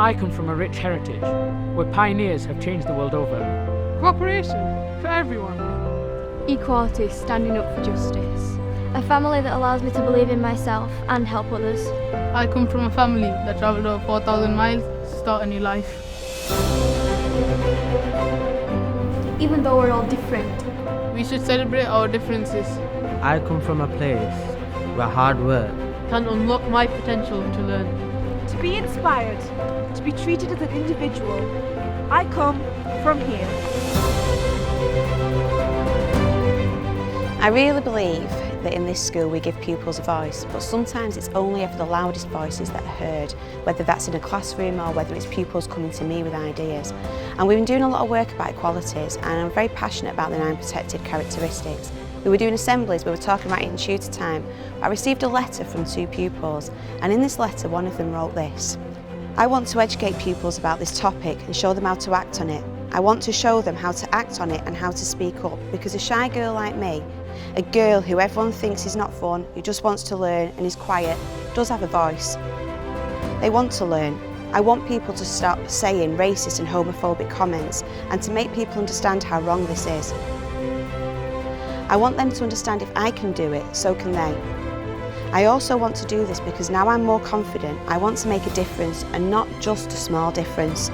I come from a rich heritage, where pioneers have changed the world over. Cooperation for everyone. Equality, standing up for justice. A family that allows me to believe in myself and help others. I come from a family that travelled over 4,000 miles to start a new life. Even though we're all different, We should celebrate our differences. I come from a place where hard work Can unlock my potential to learn. To be inspired, to be treated as an individual. I come from here. I really believe that in this school we give pupils a voice, but sometimes it's only ever the loudest voices that are heard, whether that's in a classroom or whether it's pupils coming to me with ideas. And we've been doing a lot of work about equalities, and I'm very passionate about the 9 protected characteristics. We were doing assemblies, we were talking about it in tutor time. I received a letter from 2 pupils, and in this letter one of them wrote this: I want to educate pupils about this topic and show them how to act on it. I want to show them how to act on it and how to speak up, because a shy girl like me, a girl who everyone thinks is not fun, who just wants to learn and is quiet, does have a voice. They want to learn. I want people to stop saying racist and homophobic comments and to make people understand how wrong this is. I want them to understand if I can do it, so can they. I also want to do this because now I'm more confident. I want to make a difference, and not just a small difference.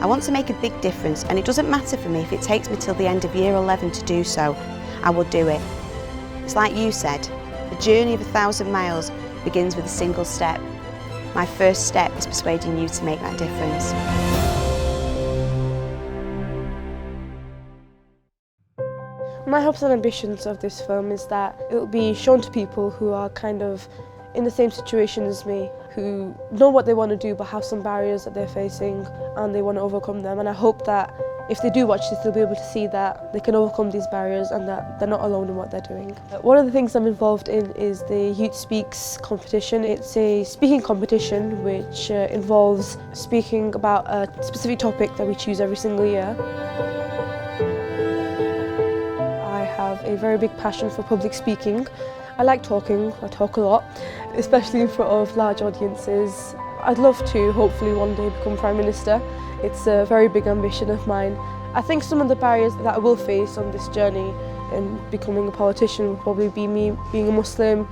I want to make a big difference, and it doesn't matter for me if it takes me till the end of year 11 to do so. I will do it. It's like you said, a journey of 1,000 miles begins with a single step. My first step is persuading you to make that difference. My hopes and ambitions of this film is that it will be shown to people who are kind of in the same situation as me, who know what they want to do but have some barriers that they're facing and they want to overcome them. And I hope that if they do watch this, they'll be able to see that they can overcome these barriers and that they're not alone in what they're doing. One of the things I'm involved in is the Youth Speaks competition. It's a speaking competition which involves speaking about a specific topic that we choose every single year. I have a very big passion for public speaking. I like talking, I talk a lot, especially in front of large audiences. I'd love to hopefully one day become Prime Minister. It's a very big ambition of mine. I think some of the barriers that I will face on this journey in becoming a politician will probably be me being a Muslim,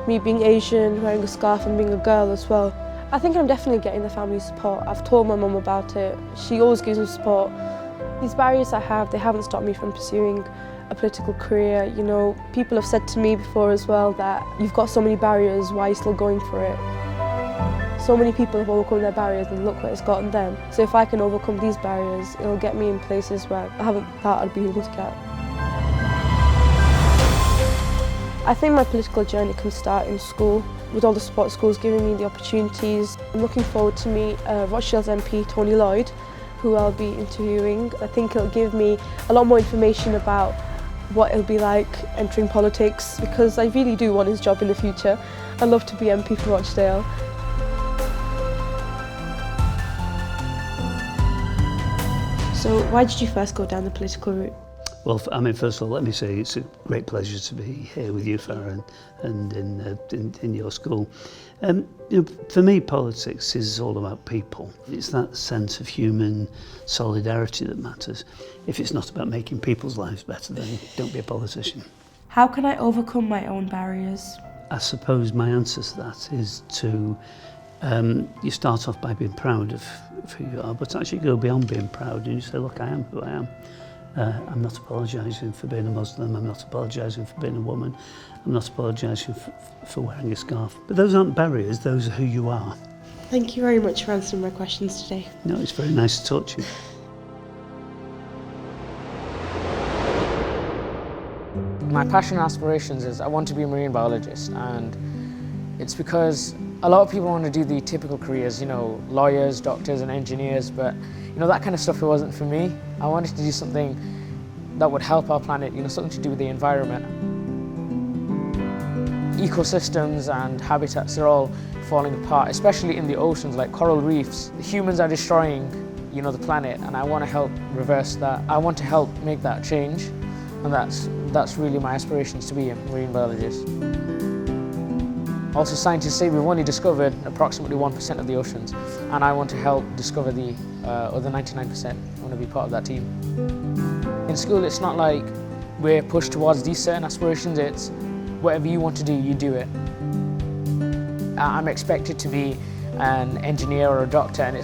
me being Asian, wearing a scarf and being a girl as well. I think I'm definitely getting the family support. I've told my mum about it. She always gives me support. These barriers I have, they haven't stopped me from pursuing a political career. You know, people have said to me before as well that you've got so many barriers, why are you still going for it? So many people have overcome their barriers and look what it's gotten them. So if I can overcome these barriers, it'll get me in places where I haven't thought I'd be able to get. I think my political journey can start in school, with all the support schools giving me the opportunities. I'm looking forward to meet Rochdale's MP, Tony Lloyd, who I'll be interviewing. I think it'll give me a lot more information about what it'll be like entering politics, because I really do want his job in the future. I'd love to be MP for Rochdale. So why did you first go down the political route? Well, I mean, first of all, let me say it's a great pleasure to be here with you, Farah, and in your school. You know, for me, politics is all about people. It's that sense of human solidarity that matters. If it's not about making people's lives better, then don't be a politician. How can I overcome my own barriers? I suppose my answer to that is to you start off by being proud of who you are, but actually go beyond being proud and you say, look, I am who I am. I'm not apologising for being a Muslim, I'm not apologising for being a woman, I'm not apologising for wearing a scarf. But those aren't barriers, those are who you are. Thank you very much for answering my questions today. No, it's very nice to talk to you. My passion and aspirations is I want to be a marine biologist, and it's because a lot of people want to do the typical careers, you know, lawyers, doctors and engineers, but you know, that kind of stuff, it wasn't for me. I wanted to do something that would help our planet, you know, something to do with the environment. Ecosystems and habitats are all falling apart, especially in the oceans, like coral reefs. Humans are destroying, you know, the planet, and I want to help reverse that. I want to help make that change, and that's really my aspirations, to be a marine biologist. Also, scientists say we've only discovered approximately 1% of the oceans, and I want to help discover the other 99%. I want to be part of that team. In school, it's not like we're pushed towards these certain aspirations, it's whatever you want to do, you do it. I'm expected to be an engineer or a doctor, and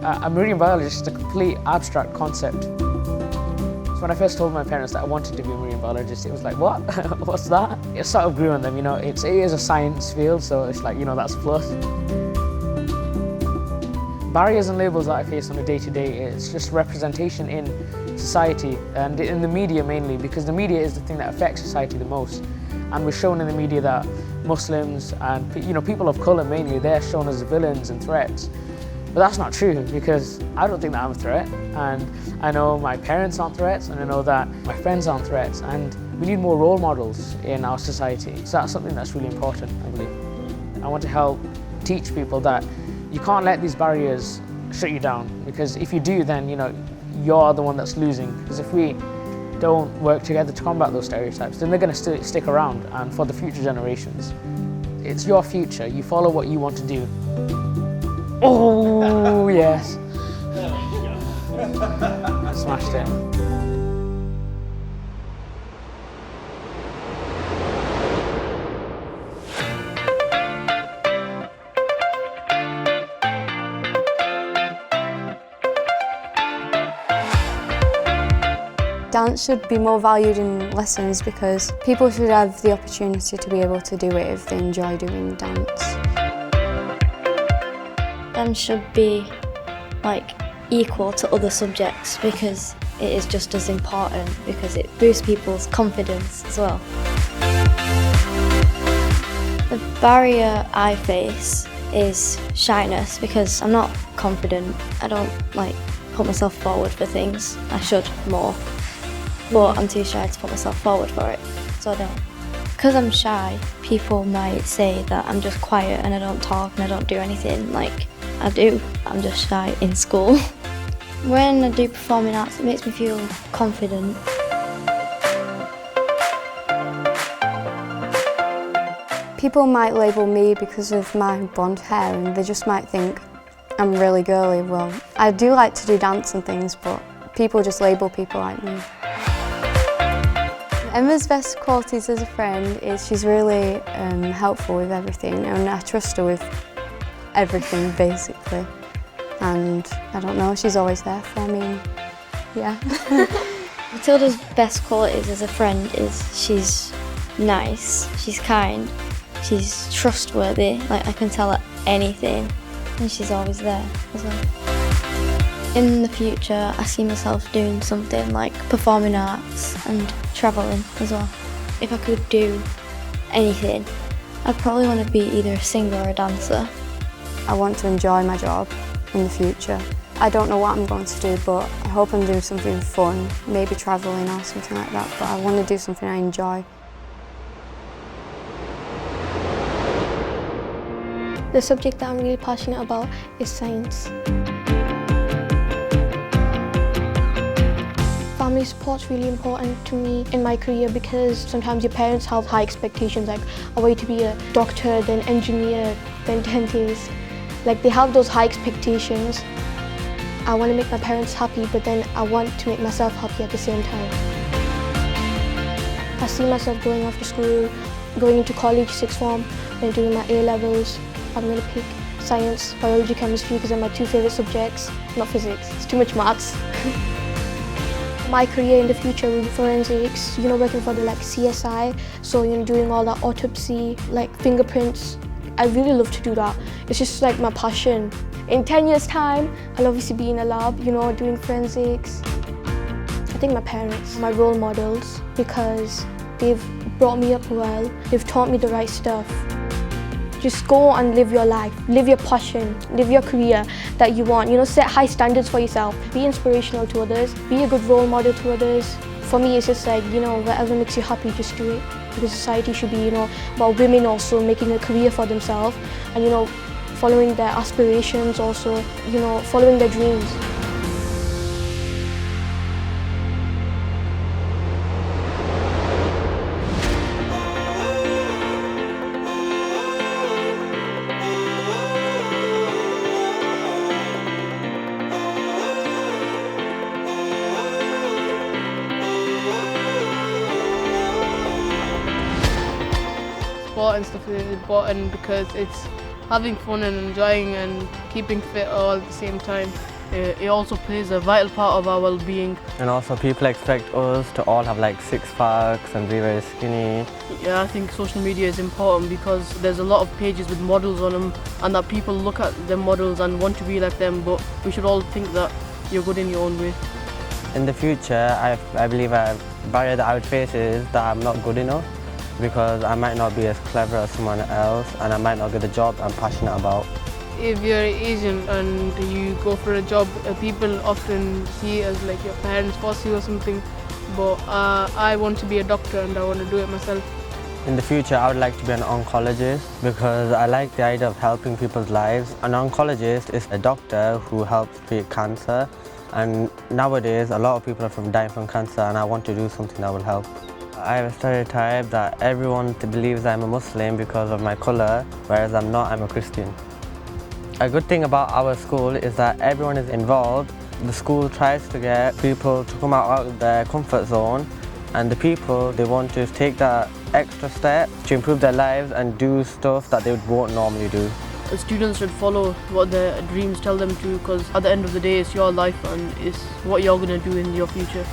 a marine biologist is a complete abstract concept. So when I first told my parents that I wanted to be a marine biologist, it was like, what? What's that? It sort of grew on them, it is a science field, so it's like, that's a plus. Barriers and labels that I face on a day-to-day, it's just representation in society and in the media mainly, because the media is the thing that affects society the most. And we're shown in the media that Muslims and people of colour mainly, they're shown as villains and threats. But that's not true, because I don't think that I'm a threat, and I know my parents aren't threats, and I know that my friends aren't threats, and we need more role models in our society. So that's something that's really important, I believe. I want to help teach people that you can't let these barriers shut you down, because if you do, then you're the one that's losing. Because if we don't work together to combat those stereotypes, then they're going to stick around, and for the future generations. It's your future, you follow what you want to do. Oh, yes. I smashed it. Dance should be more valued in lessons because people should have the opportunity to be able to do it if they enjoy doing dance. Dance should be equal to other subjects because it is just as important, because it boosts people's confidence as well. The barrier I face is shyness, because I'm not confident. I don't put myself forward for things. I should more, but I'm too shy to put myself forward for it, so I don't. Because I'm shy, people might say that I'm just quiet and I don't talk and I don't do anything like I do. I'm just shy in school. When I do performing arts, it makes me feel confident. People might label me because of my blonde hair, and they just might think I'm really girly. Well, I do like to do dance and things, but people just label people like me. Emma's best qualities as a friend is she's really helpful with everything, and I trust her with everything basically. And I don't know, she's always there for me. Yeah. Matilda's best qualities as a friend is she's nice, she's kind, she's trustworthy, I can tell her anything, and she's always there as well. In the future, I see myself doing something like performing arts and travelling as well. If I could do anything, I'd probably want to be either a singer or a dancer. I want to enjoy my job in the future. I don't know what I'm going to do, but I hope I'm doing something fun, maybe travelling or something like that, but I want to do something I enjoy. The subject that I'm really passionate about is science. Family support's really important to me in my career, because sometimes your parents have high expectations, I want you to be a doctor, then engineer, then dentist. They have those high expectations. I want to make my parents happy, but then I want to make myself happy at the same time. I see myself going off to school, going into college, sixth form, then doing my A-levels. I'm going to pick science, biology, chemistry, because they're my two favourite subjects, not physics. It's too much maths. My career in the future will be forensics, working for the CSI, so doing all that autopsy, fingerprints. I really love to do that. It's just my passion. In 10 years' time, I'll obviously be in a lab, doing forensics. I think my parents are my role models because they've brought me up well, they've taught me the right stuff. Just go and live your life, live your passion, live your career that you want. Set high standards for yourself, be inspirational to others, be a good role model to others. For me, it's just whatever makes you happy, just do it. Because society should be, about women also making a career for themselves and, following their aspirations also, following their dreams. sport and stuff is important because it's having fun and enjoying and keeping fit all at the same time. It also plays a vital part of our well-being. And also people expect us to all have like six packs and be very skinny. Yeah, I think social media is important because there's a lot of pages with models on them and that people look at them models and want to be like them, but we should all think that you're good in your own way. In the future, I believe a barrier that I would face is that I'm not good enough because I might not be as clever as someone else and I might not get the job I'm passionate about. If you're Asian and you go for a job, people often see it as like your parents force you or something, but I want to be a doctor and I want to do it myself. In the future, I would like to be an oncologist because I like the idea of helping people's lives. An oncologist is a doctor who helps treat cancer, and nowadays a lot of people are dying from cancer and I want to do something that will help. I have a stereotype that everyone believes I'm a Muslim because of my colour, whereas I'm not, I'm a Christian. A good thing about our school is that everyone is involved. The school tries to get people to come out of their comfort zone, and the people, they want to take that extra step to improve their lives and do stuff that they won't normally do. The students should follow what their dreams tell them to, because at the end of the day it's your life and it's what you're going to do in your future.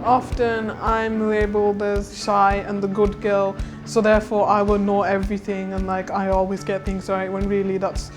Often I'm labelled as shy and the good girl, so therefore I will know everything and like I always get things right, when really that's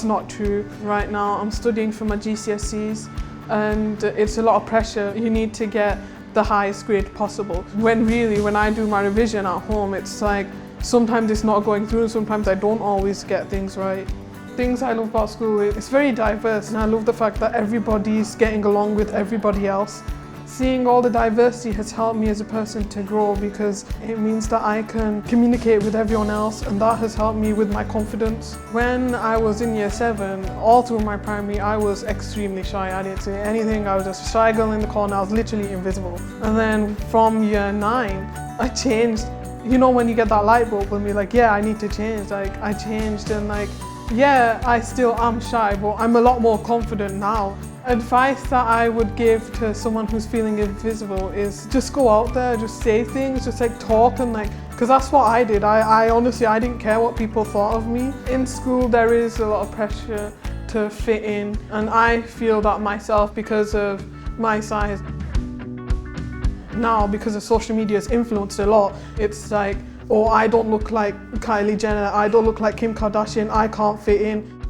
not true. Right now I'm studying for my GCSEs and it's a lot of pressure. You need to get the highest grade possible. When really, when I do my revision at home, it's like sometimes it's not going through and sometimes I don't always get things right. Things I love about school, it's very diverse and I love the fact that everybody's getting along with everybody else. Seeing all the diversity has helped me as a person to grow because it means that I can communicate with everyone else, and that has helped me with my confidence. When I was in year 7, all through my primary, I was extremely shy. I didn't say anything, I was just a shy girl in the corner, I was literally invisible. And then from year 9, I changed. You know when you get that light bulb and you're like, yeah, I need to change. Like, I changed and like, yeah, I still am shy, but I'm a lot more confident now. Advice that I would give to someone who's feeling invisible is just go out there, just say things, just like talk and like, because that's what I did. I honestly, I didn't care what people thought of me. In school there is a lot of pressure to fit in and I feel that myself because of my size. Now because of social media has influenced a lot, it's like, oh, I don't look like Kylie Jenner, I don't look like Kim Kardashian, I can't fit in.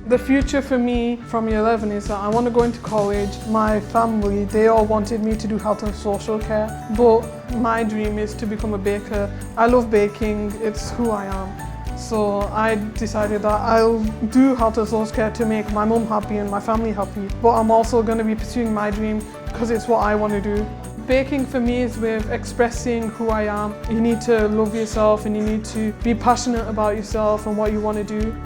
The future for me from year 11 is that I want to go into college. My family, they all wanted me to do health and social care, but my dream is to become a baker. I love baking, it's who I am. So I decided that I'll do health and social care to make my mum happy and my family happy, but I'm also going to be pursuing my dream because it's what I want to do. Baking for me is with expressing who I am. You need to love yourself and you need to be passionate about yourself and what you want to do.